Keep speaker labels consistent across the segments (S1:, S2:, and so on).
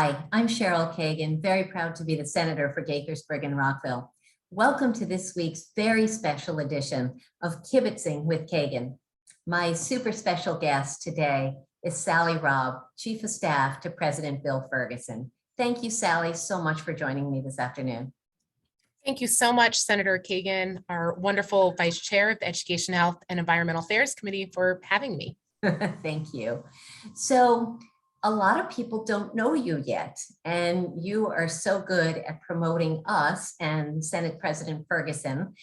S1: Hi, I'm Cheryl Kagan, very proud to be the Senator for Gaithersburg and Rockville. Welcome to this week's very special edition of Kibbitzing with Kagan. My super special guest today is Sally Robb, Chief of Staff to President Bill Ferguson. Thank you, Sally, so much for joining me this afternoon.
S2: Thank you so much, Senator Kagan, our wonderful Vice Chair of the Education, Health, and Environmental Affairs Committee, for having me.
S1: Thank you. So, a lot of people don't know you yet, and you are so good at promoting us and Senate President Ferguson.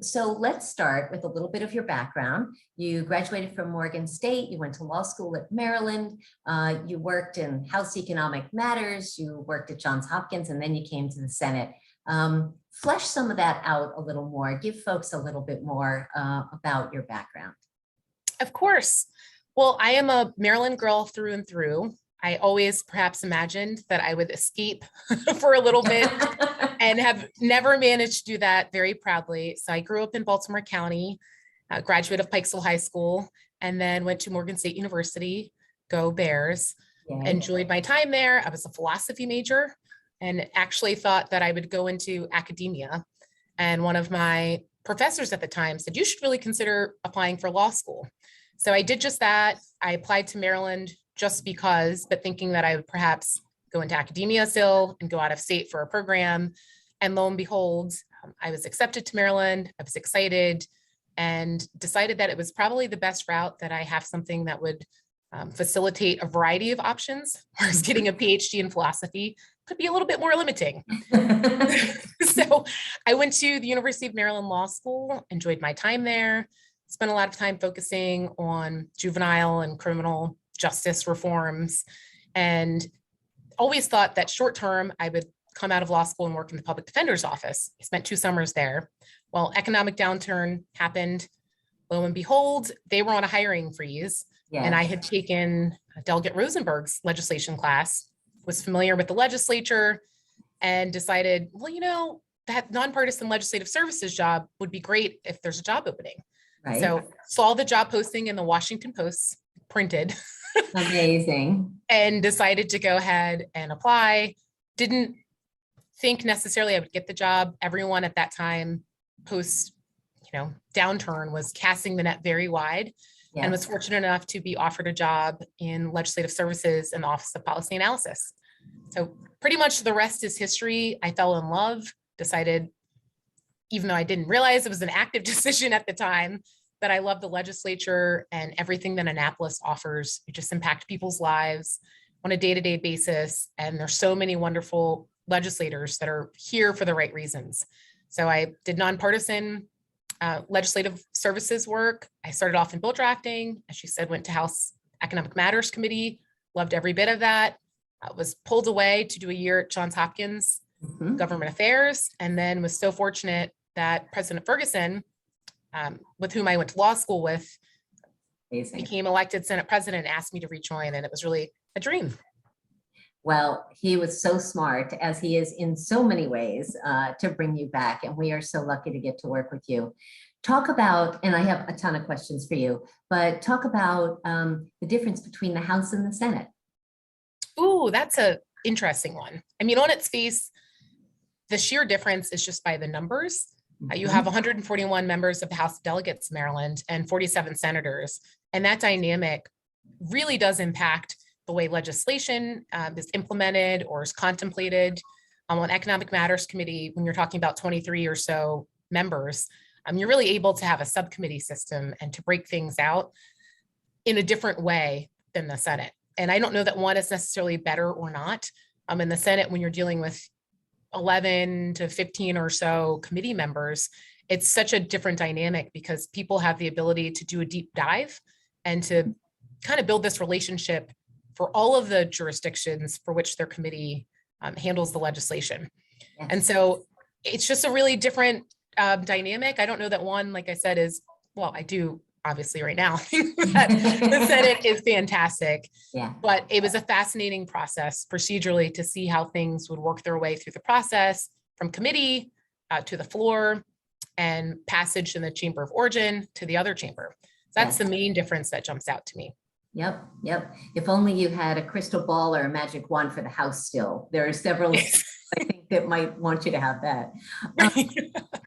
S1: So let's start with a little bit of your background. You graduated from Morgan State, you went to law school at Maryland, you worked in House Economic Matters, you worked at Johns Hopkins, and then you came to the Senate. Flesh some of that out a little more, give folks a little bit more about your background.
S2: Of course. Well, I am a Maryland girl through and through. I always perhaps imagined that I would escape for a little bit and have never managed to do that very proudly. So I grew up in Baltimore County, graduate of Pikesville High School, and then went to Morgan State University, go Bears. Yay. Enjoyed my time there. I was a philosophy major and actually thought that I would go into academia. And one of my professors at the time said, you should really consider applying for law school. So I did just that. I applied to Maryland just because, but thinking that I would perhaps go into academia still and go out of state for a program. And lo and behold, I was accepted to Maryland. I was excited and decided that it was probably the best route, that I have something that would facilitate a variety of options, whereas getting a PhD in philosophy could be a little bit more limiting. So I went to the University of Maryland Law School, enjoyed my time there. Spent a lot of time focusing on juvenile and criminal justice reforms, and always thought that short term I would come out of law school and work in the public defender's office. I spent 2 summers there. Well, economic downturn happened. Lo and behold, they were on a hiring freeze. Yes. And I had taken Delegate Rosenberg's legislation class, was familiar with the legislature, and decided, well, you know, that nonpartisan legislative services job would be great if there's a job opening. Right. So saw the job posting in the Washington Post, printed.
S1: Amazing.
S2: And decided to go ahead and apply. Didn't think necessarily I would get the job. Everyone at that time, post, downturn, was casting the net very wide. Yes. And was fortunate enough to be offered a job in legislative services in the Office of Policy Analysis. So pretty much the rest is history. I fell in love, decided, even though I didn't realize it was an active decision at the time, that I love the legislature and everything that Annapolis offers. We just impact people's lives on a day-to-day basis. And there's so many wonderful legislators that are here for the right reasons. So I did nonpartisan legislative services work. I started off in bill drafting, as you said, went to House Economic Matters Committee, loved every bit of that. Was pulled away to do a year at Johns Hopkins Government Affairs, and then was so fortunate that President Ferguson, with whom I went to law school with, Amazing. Became elected Senate President and asked me to rejoin, and it was really a dream.
S1: Well, he was so smart, as he is in so many ways, to bring you back, and we are so lucky to get to work with you. Talk about, and I have a ton of questions for you, but talk about the difference between the House and the Senate.
S2: Ooh, that's an interesting one. I mean, on its face, the sheer difference is just by the numbers. You have 141 members of the House of Delegates, Maryland, and 47 senators. And that dynamic really does impact the way legislation is implemented or is contemplated. On Economic Matters Committee, when you're talking about 23 or so members, you're really able to have a subcommittee system and to break things out in a different way than the Senate. And I don't know that one is necessarily better or not. In the Senate, when you're dealing with 11 to 15 or so committee members, it's such a different dynamic because people have the ability to do a deep dive and to kind of build this relationship for all of the jurisdictions for which their committee handles the legislation. Yes. And so it's just a really different dynamic. I don't know that one, like I said, is, well, I do obviously right now that the Senate is fantastic, but it was a fascinating process procedurally to see how things would work their way through the process from committee to the floor and passage in the chamber of origin to the other chamber. So that's the main difference that jumps out to me.
S1: Yep, yep. If only you had a crystal ball or a magic wand for the house still. There are several, I think, that might want you to have that.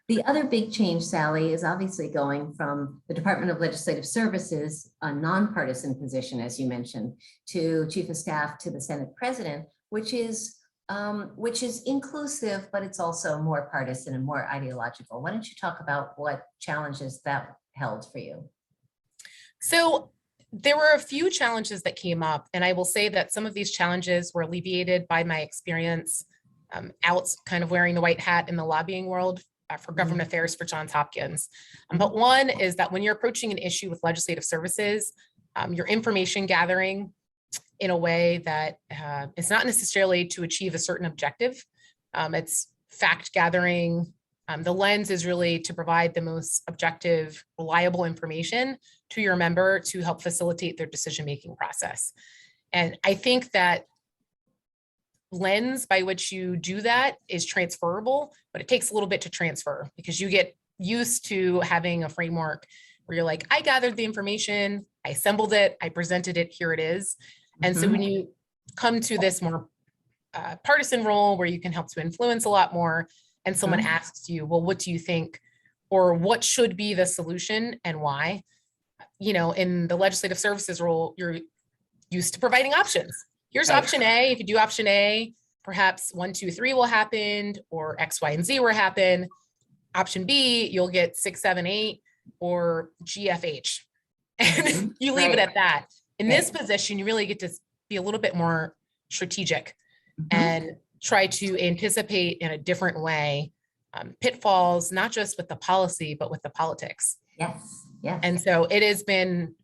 S1: The other big change, Sally, is obviously going from the Department of Legislative Services, a nonpartisan position, as you mentioned, to Chief of Staff to the Senate President, which is inclusive, but it's also more partisan and more ideological. Why don't you talk about what challenges that held for you?
S2: So there were a few challenges that came up, and I will say that some of these challenges were alleviated by my experience out kind of wearing the white hat in the lobbying world for government affairs for Johns Hopkins. But one is that when you're approaching an issue with legislative services, your information gathering in a way that is not necessarily to achieve a certain objective. It's fact gathering. The lens is really to provide the most objective, reliable information to your member to help facilitate their decision-making process. And I think that lens by which you do that is transferable, but it takes a little bit to transfer because you get used to having a framework where you're like, I gathered the information, I assembled it, I presented it, here it is. And so when you come to this more partisan role where you can help to influence a lot more, and someone asks you, well, what do you think, or what should be the solution and why? You know, in the legislative services role, you're used to providing options. Here's option A. If you do option A, perhaps 1, 2, 3 will happen, or X, Y, and Z will happen. Option B, you'll get 6, 7, 8, or GFH. And you leave it at that. In this position, you really get to be a little bit more strategic and try to anticipate in a different way pitfalls, not just with the policy, but with the politics.
S1: Yes, yes.
S2: And so it has been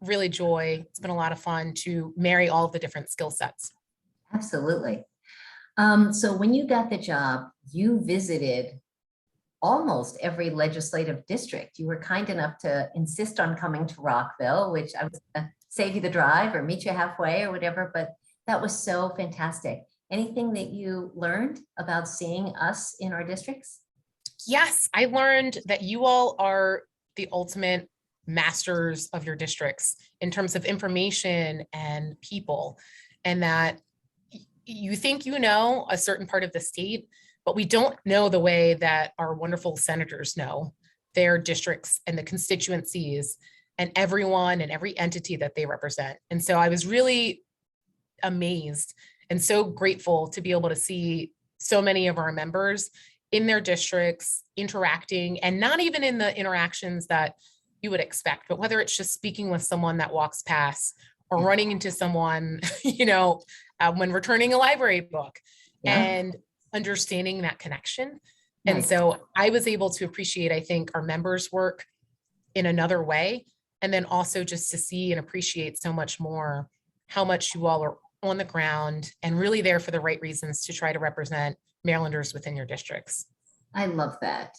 S2: really joy. It's been a lot of fun to marry all of the different skill sets.
S1: Absolutely. So when you got the job, you visited almost every legislative district. You were kind enough to insist on coming to Rockville, which I was going to save you the drive or meet you halfway or whatever, but that was so fantastic. Anything that you learned about seeing us in our districts?
S2: Yes, I learned that you all are the ultimate masters of your districts in terms of information and people, and that you think you know a certain part of the state, but we don't know the way that our wonderful senators know their districts and the constituencies and everyone and every entity that they represent. And so I was really amazed and so grateful to be able to see so many of our members in their districts interacting, and not even in the interactions that you would expect, but whether it's just speaking with someone that walks past or running into someone, you know, when returning a library book and understanding that connection. And so I was able to appreciate, I think, our members' work in another way. And then also just to see and appreciate so much more how much you all are on the ground and really there for the right reasons to try to represent Marylanders within your districts.
S1: I love that.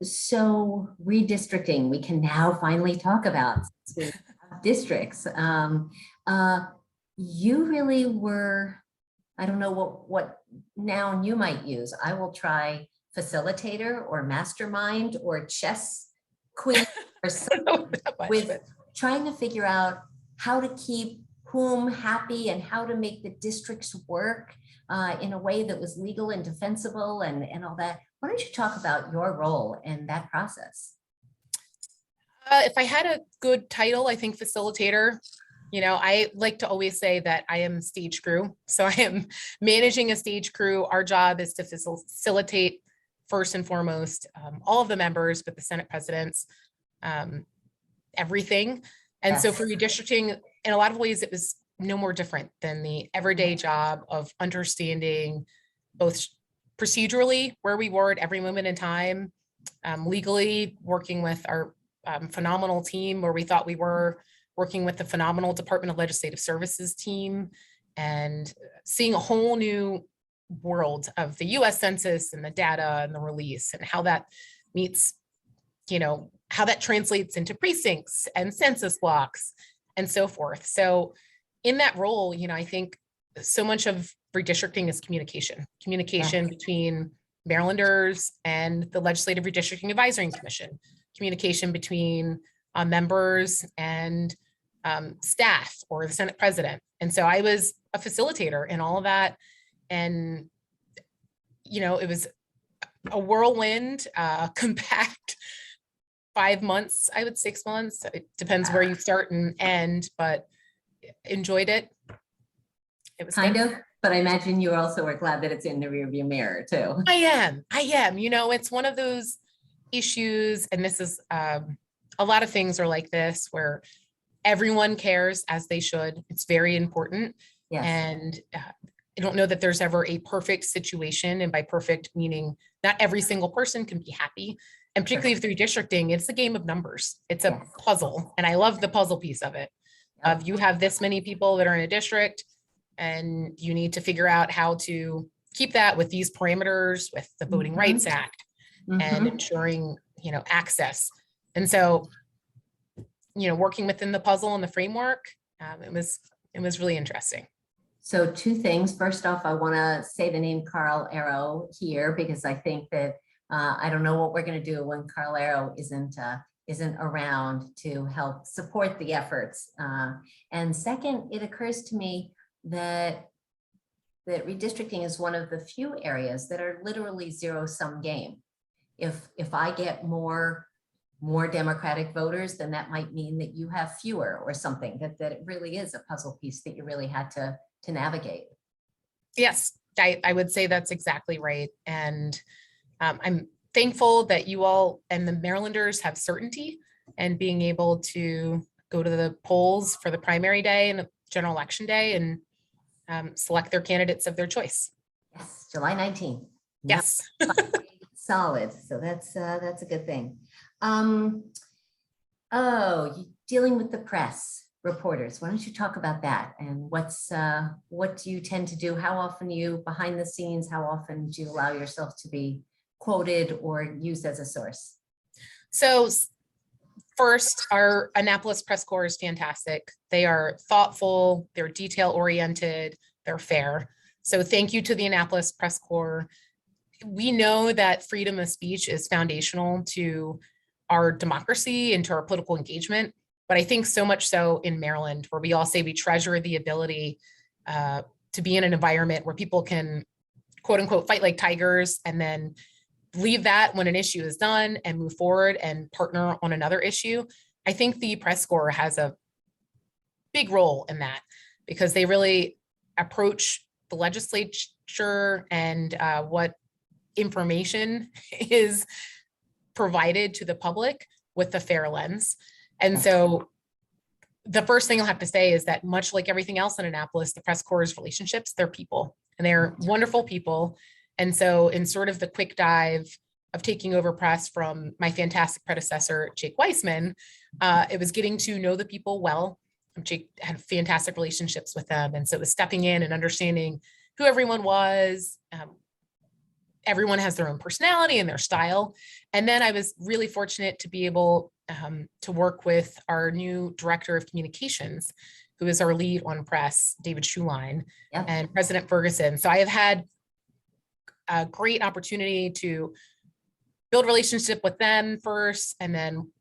S1: So redistricting, we can now finally talk about districts. You really were, I don't know what noun you might use. I will try facilitator or mastermind or chess queen or something with trying to figure out how to keep whom happy and how to make the districts work in a way that was legal and defensible and all that. Why don't you talk about your role in that process?
S2: If I had a good title, I think facilitator. You know, I like to always say that I am stage crew. So I am managing a stage crew. Our job is to facilitate first and foremost all of the members, but the Senate presidents, everything. And so for redistricting, in a lot of ways, it was no more different than the everyday job of understanding both procedurally where we were at every moment in time, legally working with our phenomenal team where we thought we were, working with the phenomenal Department of Legislative Services team, and seeing a whole new world of the US Census and the data and the release and how that meets, you know, how that translates into precincts and census blocks and so forth. So in that role, you know, I think so much of redistricting is communication between Marylanders and the Legislative Redistricting Advisory Commission, communication between members and staff or the Senate president. And so I was a facilitator in all of that. And, it was a whirlwind, compact 5 months, I would 6 months. It depends where you start and end, but enjoyed it. It was
S1: kind of, but I imagine you also are glad that it's in the rearview mirror too.
S2: I am. It's one of those issues, and this is a lot of things are like this where everyone cares as they should. It's very important.
S1: Yes.
S2: And I don't know that there's ever a perfect situation. And by perfect, meaning not every single person can be happy. And particularly through redistricting, it's a game of numbers. It's a puzzle. And I love the puzzle piece of it. You have this many people that are in a district, and you need to figure out how to keep that with these parameters, with the Voting Rights Act, and ensuring, access. And so, working within the puzzle and the framework, it was really interesting.
S1: So 2 things. First off, I want to say the name Carl Arrow here, because I think that I don't know what we're going to do when Carl Arrow isn't around to help support the efforts. And second, it occurs to me that redistricting is one of the few areas that are literally zero-sum game. If I get more Democratic voters, then that might mean that you have fewer or something, that it really is a puzzle piece that you really had to navigate.
S2: Yes, I would say that's exactly right. And I'm thankful that you all and the Marylanders have certainty and being able to go to the polls for the primary day and the general election day and select their candidates of their choice.
S1: Yes, July 19th.
S2: Yes.
S1: Solid. So that's a good thing. Dealing with the press, reporters. Why don't you talk about that? And what do you tend to do? How often are you behind the scenes? How often do you allow yourself to be quoted or used as a source?
S2: So first, our Annapolis press corps is fantastic. They are thoughtful, they're detail oriented, they're fair. So thank you to the Annapolis press corps. We know that freedom of speech is foundational to our democracy and to our political engagement. But I think so much so in Maryland, where we all say we treasure the ability to be in an environment where people can, quote unquote, fight like tigers and then leave that when an issue is done and move forward and partner on another issue. I think the press corps has a big role in that, because they really approach the legislature and what information is provided to the public with a fair lens. And so the first thing I'll have to say is that much like everything else in Annapolis, the press corps' relationships, they're people, and they're wonderful people. And so in sort of the quick dive of taking over press from my fantastic predecessor, Jake Weissman, it was getting to know the people well. Jake had fantastic relationships with them. And so it was stepping in and understanding who everyone was. Everyone has their own personality and their style. And then I was really fortunate to be able to work with our new director of communications, who is our lead on press, David Schuline, and President Ferguson. So I have had a great opportunity to build relationship with them first, and then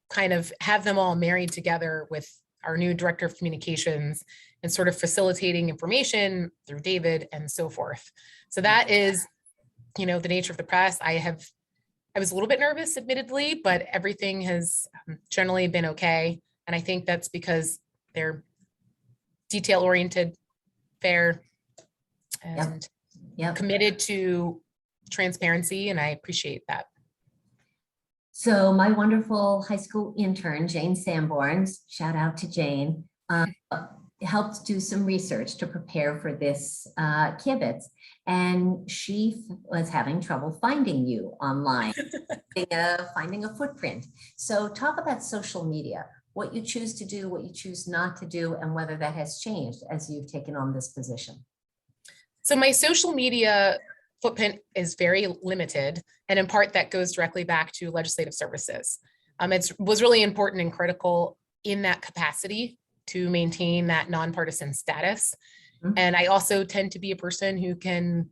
S2: kind of have them all married together with our new director of communications and sort of facilitating information through David and so forth. So that is, the nature of the press. I was a little bit nervous, admittedly, but everything has generally been okay. And I think that's because they're detail-oriented, fair, and committed to transparency, and I appreciate that.
S1: So my wonderful high school intern, Jane Sanborns, shout out to Jane, helped do some research to prepare for this kibitz. And she was having trouble finding you online, finding a footprint. So talk about social media, what you choose to do, what you choose not to do, and whether that has changed as you've taken on this position.
S2: So my social media footprint is very limited. And in part that goes directly back to legislative services. It was really important and critical in that capacity to maintain that nonpartisan status. And I also tend to be a person who can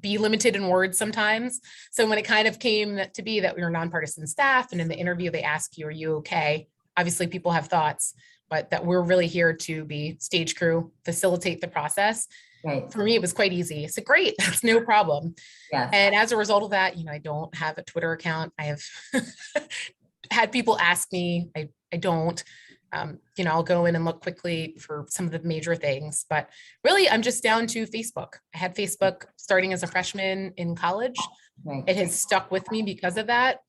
S2: be limited in words sometimes. So when it kind of came to be that we were nonpartisan staff, and in the interview they ask you, are you okay? Obviously people have thoughts. but that we're really here to be stage crew, facilitate the process.
S1: Right.
S2: For me, it was quite easy. I said, great, that's no problem.
S1: Yes.
S2: And as a result of that, I don't have a Twitter account. I have had people ask me, I don't, I'll go in and look quickly for some of the major things, but really I'm just down to Facebook. I had Facebook starting as a freshman in college.
S1: Right.
S2: It has stuck with me because of that.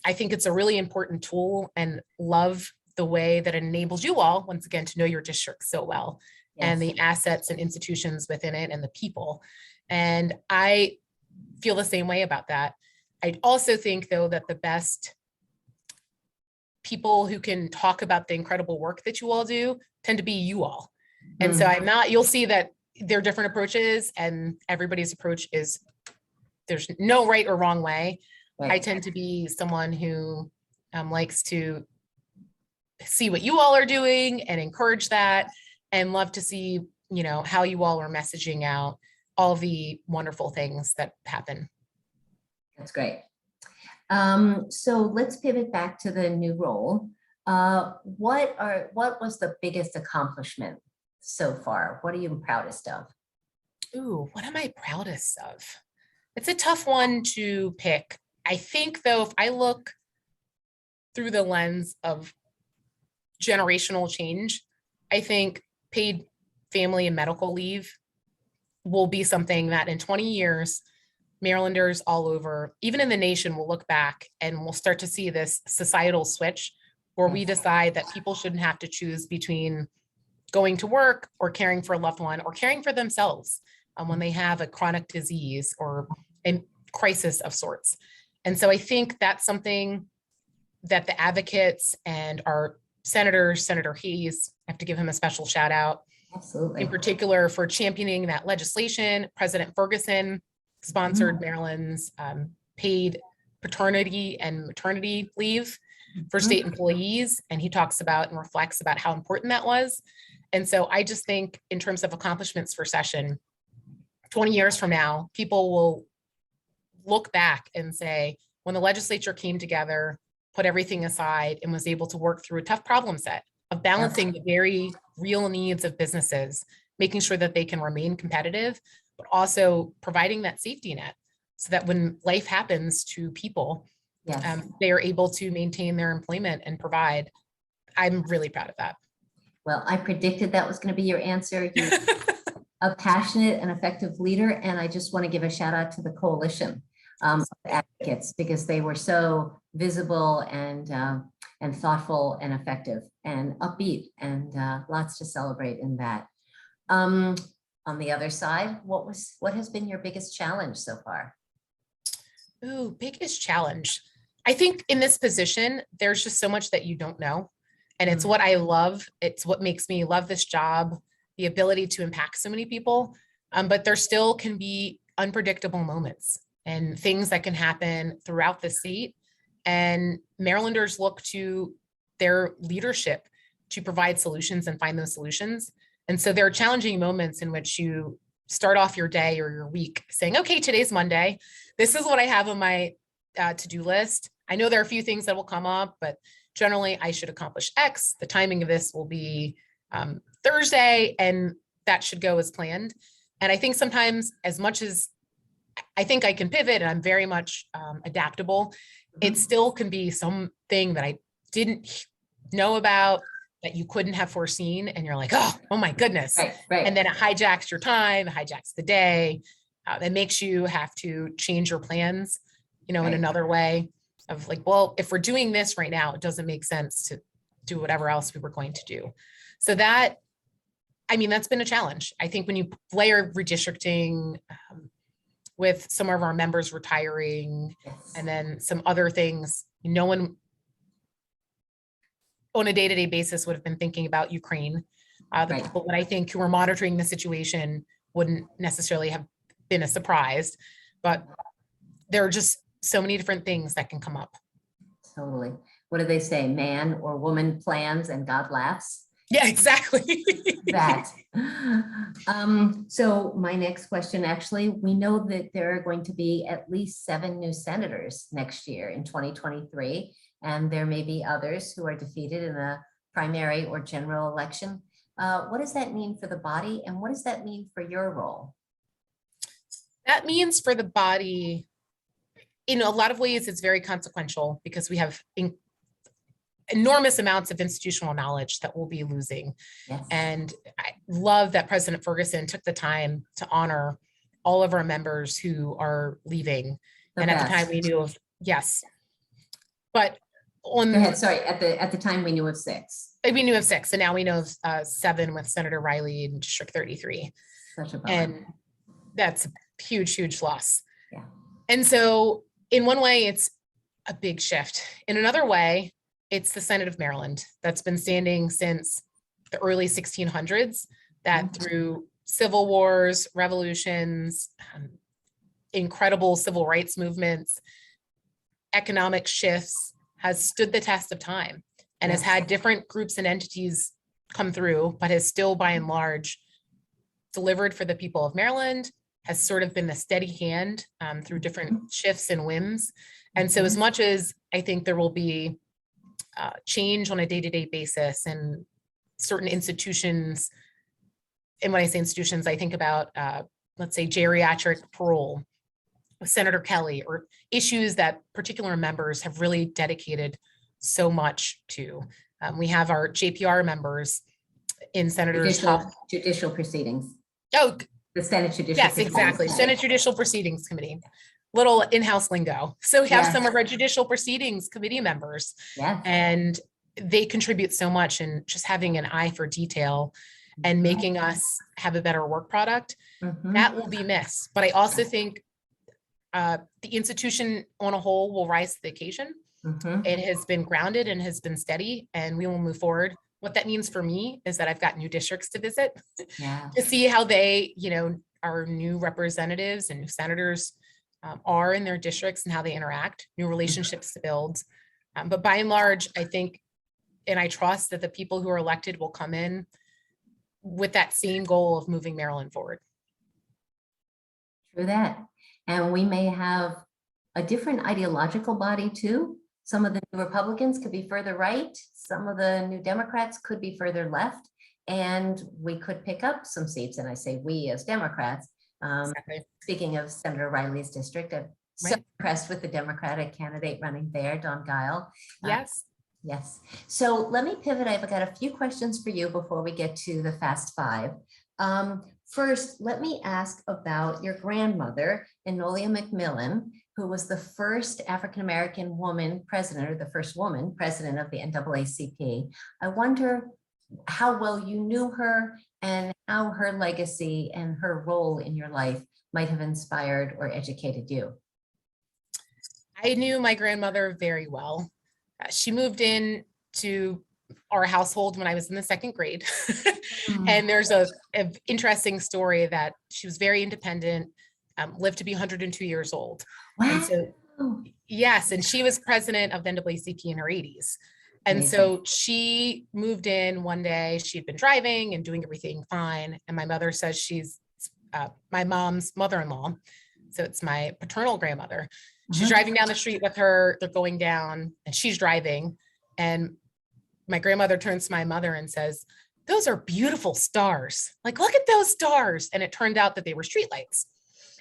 S2: I think it's a really important tool and love the way that it enables you all, once again, to know your district so well. Yes. And the assets and institutions within it and the people. And I feel the same way about that. I also think, though, that the best people who can talk about the incredible work that you all do tend to be you all. And so you'll see that there are different approaches, and everybody's approach is, there's no right or wrong way. Right. I tend to be someone who likes to see what you all are doing and encourage that, and love to see, how you all are messaging out all the wonderful things that happen.
S1: That's great. So let's pivot back to the new role. What was the biggest accomplishment so far? What are you proudest of?
S2: Ooh, what am I proudest of? It's a tough one to pick. I think, though, if I look through the lens of generational change, I think paid family and medical leave will be something that in 20 years, Marylanders all over, even in the nation, will look back and we'll start to see this societal switch where we decide that people shouldn't have to choose between going to work or caring for a loved one or caring for themselves when they have a chronic disease or a crisis of sorts. And so I think that's something that the advocates and our senators, Senator Hayes, I have to give him a special shout out. Absolutely. In particular for championing that legislation. President Ferguson sponsored Maryland's paid paternity and maternity leave for state employees. And he talks about and reflects about how important that was. And so I just think in terms of accomplishments for session, 20 years from now, people will look back and say, when the legislature came together, put everything aside and was able to work through a tough problem set of balancing the very real needs of businesses, making sure that they can remain competitive, but also providing that safety net so that when life happens to people, they are able to maintain their employment and provide. I'm really proud of that.
S1: Well, I predicted that was going to be your answer. You're a passionate and effective leader. And I just want to give a shout out to the coalition of advocates, because they were so visible and thoughtful and effective and upbeat, and lots to celebrate in that. On the other side, what has been your biggest challenge so far?
S2: Ooh, biggest challenge. I think in this position, there's just so much that you don't know. And it's what I love. It's what makes me love this job, the ability to impact so many people. But there still can be unpredictable moments and things that can happen throughout the state. And Marylanders look to their leadership to provide solutions and find those solutions. And so there are challenging moments in which you start off your day or your week saying, okay, today's Monday. This is what I have on my to-do list. I know there are a few things that will come up, but generally I should accomplish X. The timing of this will be Thursday, and that should go as planned. And I think sometimes, as much as I think I can pivot and I'm very much adaptable, it still can be something that I didn't know about, that you couldn't have foreseen. And you're like, oh my goodness. Right. And then it hijacks your time, it hijacks the day. It makes you have to change your plans, in another way of like, well, if we're doing this right now, it doesn't make sense to do whatever else we were going to do. So that's been a challenge. I think when you layer redistricting with some of our members retiring, and then some other things, no one on a day-to-day basis would have been thinking about Ukraine. The people that I think who were monitoring the situation wouldn't necessarily have been a surprise, but there are just so many different things that can come up. Totally.
S1: What do they say? Man or woman plans and God laughs.
S2: Yeah, exactly.
S1: That. So my next question, actually, we know that there are going to be at least 7 new senators next year in 2023, and there may be others who are defeated in the primary or general election. What does that mean for the body, and what does that mean for your role?
S2: That means for the body, in a lot of ways, it's very consequential because we have enormous amounts of institutional knowledge that we'll be losing.
S1: Yes.
S2: And I love that President Ferguson took the time to honor all of our members who are leaving. And at the time we knew of, yes. But on
S1: Go ahead, sorry, at the time we knew of 6.
S2: We knew of 6, and now we know of 7 with Senator Riley in District 33.
S1: Such a bummer.
S2: And that's a huge, huge loss.
S1: Yeah.
S2: And so in one way, it's a big shift. In another way, it's the Senate of Maryland that's been standing since the early 1600s, that through civil wars, revolutions, incredible civil rights movements, economic shifts, has stood the test of time and has had different groups and entities come through, but has still by and large delivered for the people of Maryland, has sort of been a steady hand through different shifts and whims. And so as much as I think there will be change on a day-to-day basis and certain institutions, and when I say institutions, I think about, let's say, geriatric parole with Senator Kelly, or issues that particular members have really dedicated so much to. We have our JPR members in Senators'
S1: judicial proceedings.
S2: Oh,
S1: the Senate Judicial
S2: Yes, exactly. Senate Judicial Proceedings Committee. Little in-house lingo. So we have some of our Judicial Proceedings Committee members, and they contribute so much, and just having an eye for detail and making us have a better work product, that will be missed. But I also think the institution on a whole will rise to the occasion. It has been grounded and has been steady, and we will move forward. What that means for me is that I've got new districts to visit to see how they, our new representatives and new senators are in their districts and how they interact, new relationships to build. But by and large, I think, and I trust that the people who are elected will come in with that same goal of moving Maryland forward.
S1: True that. And we may have a different ideological body too. Some of the new Republicans could be further right. Some of the new Democrats could be further left. And we could pick up some seats. And I say we as Democrats. Speaking of Senator Riley's district, I'm so impressed with the Democratic candidate running there, Don Guile. Yes. So let me pivot. I've got a few questions for you before we get to the Fast Five. First, let me ask about your grandmother, Enolia McMillan, who was the first African-American woman president, or the first woman president of the NAACP. I wonder how well you knew her and how her legacy and her role in your life might have inspired or educated you.
S2: I knew my grandmother very well. She moved in to our household when I was in the 2nd grade. And there's an interesting story that she was very independent, lived to be 102 years old.
S1: Wow.
S2: And so, yes, and she was president of the NAACP in her 80s. And so she moved in one day. She'd been driving and doing everything fine. And my mother says she's my mom's mother-in-law. So it's my paternal grandmother. She's driving down the street with her. They're going down and she's driving. And my grandmother turns to my mother and says, "Those are beautiful stars. Like, look at those stars." And it turned out that they were streetlights.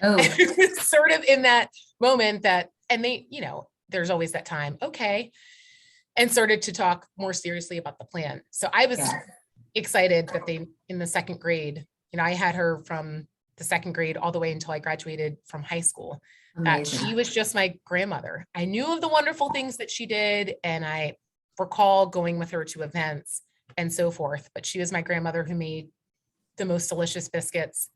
S2: Oh, sort of in that moment that, and they, there's always that time. Okay. And started to talk more seriously about the plan. So I was excited that they, in the 2nd grade, I had her from the 2nd grade all the way until I graduated from high school. She was just my grandmother. I knew of the wonderful things that she did, and I recall going with her to events and so forth, but she was my grandmother who made the most delicious biscuits.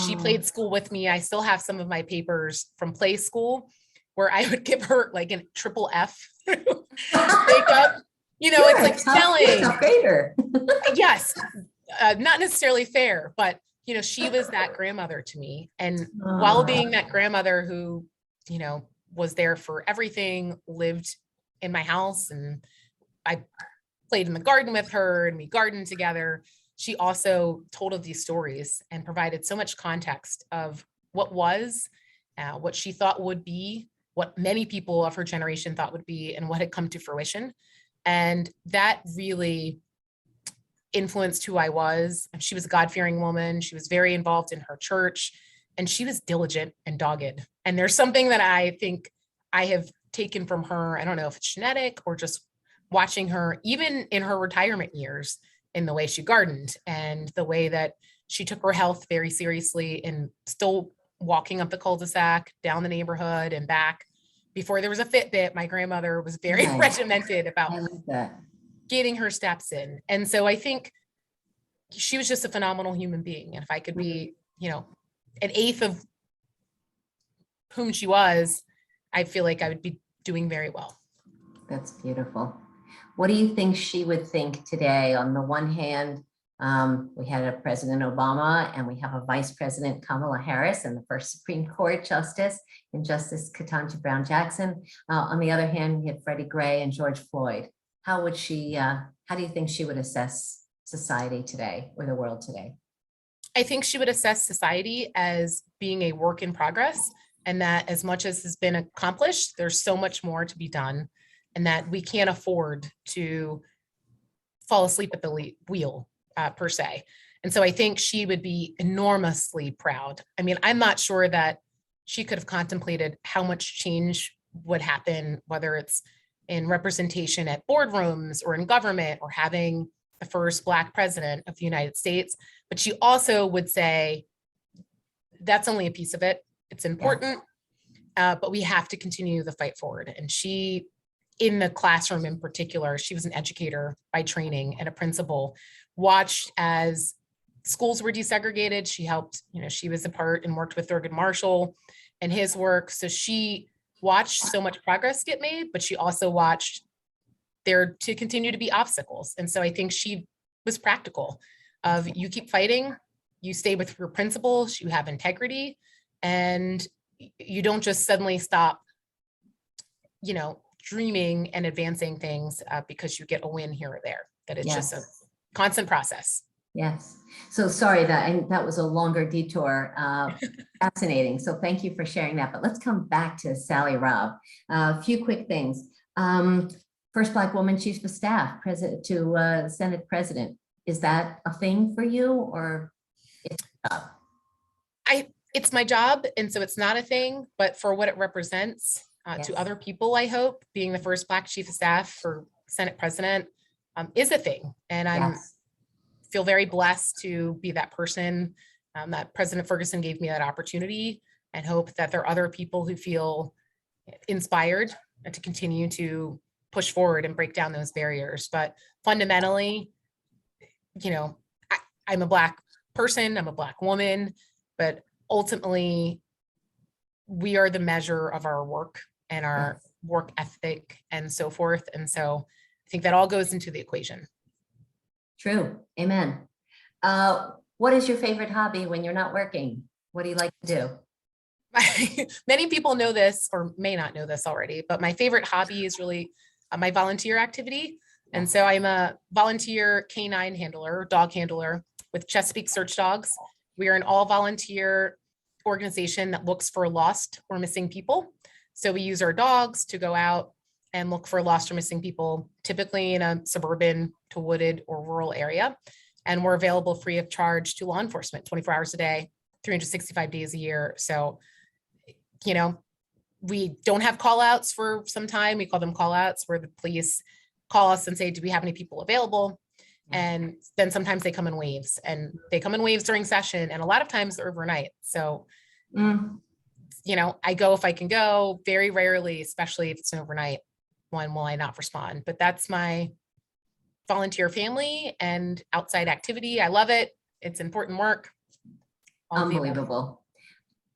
S2: She played school with me. I still have some of my papers from play school where I would give her like a triple F makeup. It's like telling. Yes, not necessarily fair, but she was that grandmother to me. And while being that grandmother who, was there for everything, lived in my house, and I played in the garden with her and we gardened together, she also told of these stories and provided so much context of what was, what she thought would be, what many people of her generation thought would be, and what had come to fruition. And that really influenced who I was. And she was a God-fearing woman. She was very involved in her church, and she was diligent and dogged. And there's something that I think I have taken from her. I don't know if it's genetic or just watching her, even in her retirement years, in the way she gardened and the way that she took her health very seriously, and still walking up the cul-de-sac, down the neighborhood and back. Before there was a Fitbit, my grandmother was very regimented about
S1: I like that.
S2: getting her steps in. And so I think she was just a phenomenal human being. And if I could be, an eighth of whom she was, I feel like I would be doing very well.
S1: That's beautiful. What do you think she would think today? On the one hand, we had a President Obama, and we have a Vice President Kamala Harris, and the first Supreme Court Justice and Justice Ketanji Brown Jackson. On the other hand, we had Freddie Gray and George Floyd. How do you think she would assess society today, or the world today?
S2: I think she would assess society as being a work in progress, and that as much as has been accomplished, there's so much more to be done, and that we can't afford to fall asleep at the wheel, per se. And so I think she would be enormously proud. I mean, I'm not sure that she could have contemplated how much change would happen, whether it's in representation at boardrooms or in government, or having the first Black president of the United States. But she also would say, that's only a piece of it. It's important, but we have to continue the fight forward. And she, in the classroom in particular, she was an educator by training and a principal, watched as schools were desegregated. She helped, she was a part and worked with Thurgood Marshall and his work. So she watched so much progress get made, but she also watched there to continue to be obstacles. And so I think she was practical of, you keep fighting, you stay with your principles, you have integrity, and you don't just suddenly stop, dreaming and advancing things because you get a win here or there, that it's just a constant process.
S1: Yes. So sorry that was a longer detour. Fascinating. So thank you for sharing that. But let's come back to Sally Robb. A few quick things. First Black woman chief of staff, Senate president. Is that a thing for you, or
S2: it's my job, and so it's not a thing, but for what it represents to other people, I hope being the first Black chief of staff for Senate president is a thing. And I feel very blessed to be that person, that President Ferguson gave me that opportunity, and hope that there are other people who feel inspired to continue to push forward and break down those barriers. But fundamentally, I'm a Black person, I'm a Black woman, but ultimately we are the measure of our work and our work ethic and so forth. And so I think that all goes into the equation.
S1: True. Amen. What is your favorite hobby when you're not working? What do you like to do?
S2: Many people know this, or may not know this already, but my favorite hobby is really my volunteer activity. And so I'm a volunteer canine handler, dog handler with Chesapeake Search Dogs. We are an all volunteer organization that looks for lost or missing people. So we use our dogs to go out and look for lost or missing people, typically in a suburban to wooded or rural area. And we're available free of charge to law enforcement 24 hours a day, 365 days a year. So, we don't have call outs for some time. We call them call outs, where the police call us and say, do we have any people available? And then sometimes they come in waves, and they come in waves during session. And a lot of times they're overnight. So, I go if I can go. Very rarely, especially if it's an overnight one, will I not respond. But that's my volunteer family and outside activity. I love it. It's important work.
S1: Unbelievable.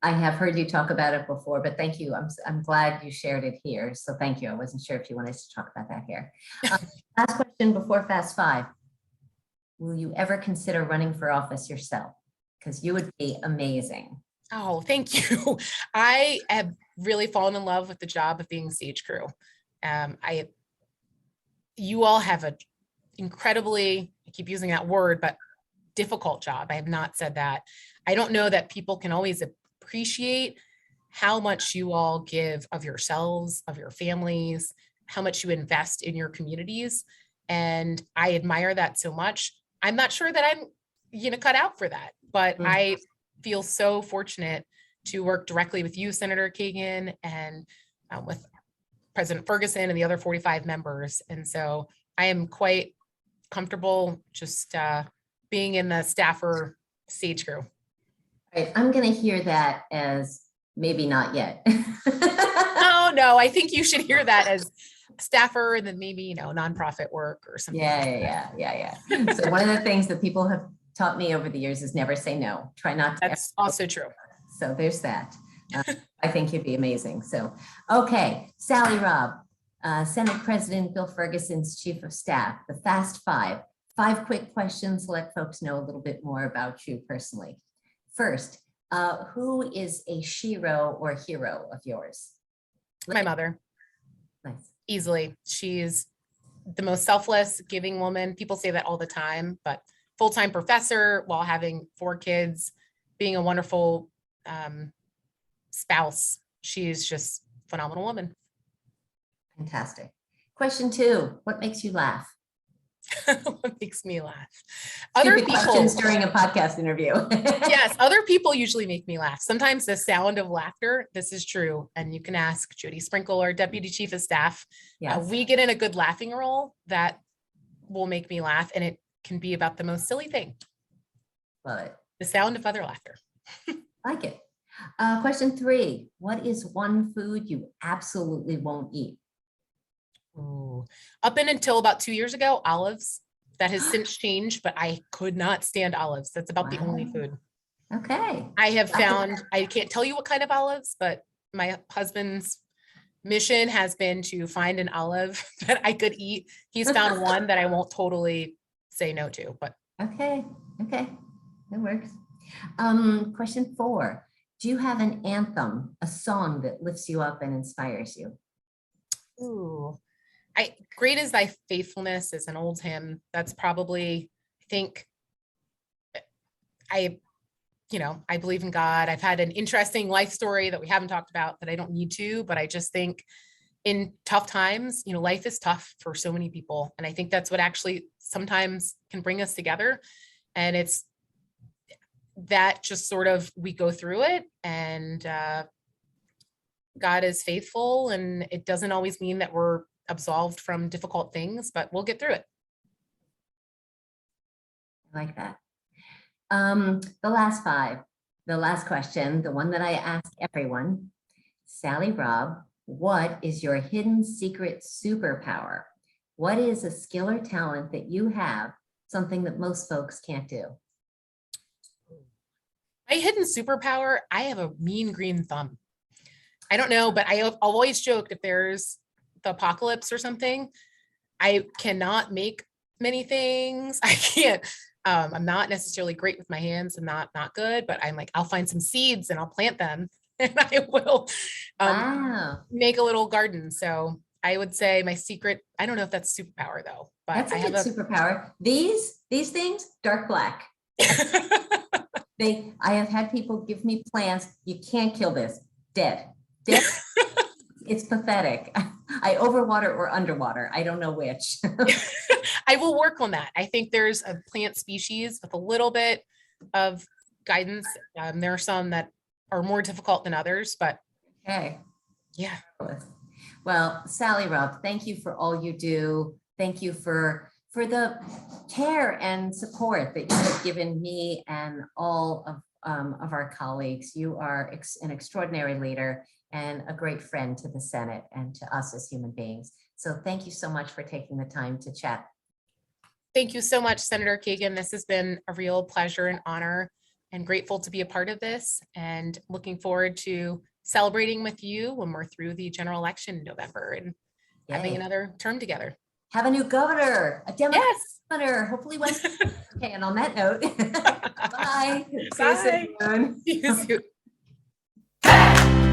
S1: I have heard you talk about it before, but thank you. I'm glad you shared it here. So thank you. I wasn't sure if you wanted to talk about that here. Last question before Fast Five. Will you ever consider running for office yourself? Because you would be amazing.
S2: Oh, thank you. I have really fallen in love with the job of being stage crew. You all have an incredibly, I keep using that word, but difficult job. I have not said that. I don't know that people can always appreciate how much you all give of yourselves, of your families, how much you invest in your communities. And I admire that so much. I'm not sure that I'm, cut out for that, but I feel so fortunate to work directly with you, Senator Kagan, and with President Ferguson and the other 45 members. And so I am quite comfortable just being in the staffer stage crew.
S1: Right, I'm going to hear that as maybe not yet.
S2: Oh, no, I think you should hear that as staffer and then maybe, nonprofit work or something.
S1: Yeah. So one of the things that people have taught me over the years is never say no. Try not to.
S2: That's also true.
S1: So there's that. I think you'd be amazing. So, okay, Sally Robb, Senate President Bill Ferguson's Chief of Staff, the Fast Five. 5 quick questions to let folks know a little bit more about you personally. First, who is a shero or hero of yours?
S2: My mother.
S1: Nice.
S2: Easily. She's the most selfless, giving woman. People say that all the time, but full-time professor while having 4 kids, being a wonderful spouse. She's just a phenomenal woman.
S1: Fantastic. Question 2, what makes you laugh?
S2: What makes me laugh? Other people
S1: questions during a podcast interview.
S2: Yes, other people usually make me laugh. Sometimes the sound of laughter, this is true. And you can ask Judy Sprinkle, our Deputy Chief of Staff.
S1: Yes.
S2: We get in a good laughing roll that will make me laugh. And it can be about the most silly thing.
S1: Love it.
S2: The sound of other laughter.
S1: Like it. Question 3, what is one food you absolutely won't eat?
S2: Ooh. Up until about 2 years ago, olives. That has since changed, but I could not stand olives. That's about the only food.
S1: Okay.
S2: I have found, I can't tell you what kind of olives, but my husband's mission has been to find an olive that I could eat. He's found one that I won't totally say no to, but.
S1: Okay. That works. Question 4, do you have an anthem, a song that lifts you up and inspires you?
S2: Ooh. Great is thy faithfulness is an old hymn. That's probably, I think, I believe in God. I've had an interesting life story that we haven't talked about that I don't need to, but I just think in tough times, life is tough for so many people. And I think that's what actually sometimes can bring us together. And it's that just sort of, we go through it and God is faithful, and it doesn't always mean that we're absolved from difficult things, but we'll get through it.
S1: I like that. The last 5, the last question, the one that I ask everyone, Sally Robb, what is your hidden secret superpower? What is a skill or talent that you have, something that most folks can't do?
S2: My hidden superpower, I have a mean green thumb. I don't know, but I've always joked if there's the apocalypse or something, I cannot make many things. I can't, I'm not necessarily great with my hands. I'm not good, but I'm like, I'll find some seeds and I'll plant them and I will make a little garden. So I would say my secret, I don't know if that's superpower though, but
S1: that's a good superpower. These things, dark black. I have had people give me plants. You can't kill this. Dead. It's pathetic. I overwater or underwater. I don't know which.
S2: I will work on that. I think there's a plant species with a little bit of guidance. There are some that are more difficult than others, but
S1: okay.
S2: Yeah.
S1: Well, Sally Robb, thank you for all you do. Thank you for the care and support that you have given me and all of our colleagues. You are an extraordinary leader and a great friend to the Senate and to us as human beings. So thank you so much for taking the time to chat.
S2: Thank you so much, Senator Kagan. This has been a real pleasure and honor, and grateful to be a part of this, and looking forward to celebrating with you when we're through the general election in November and having another term together.
S1: Have a new governor, a Democrat governor, hopefully one. Okay, and on that note, bye.
S2: Bye.
S1: See you soon.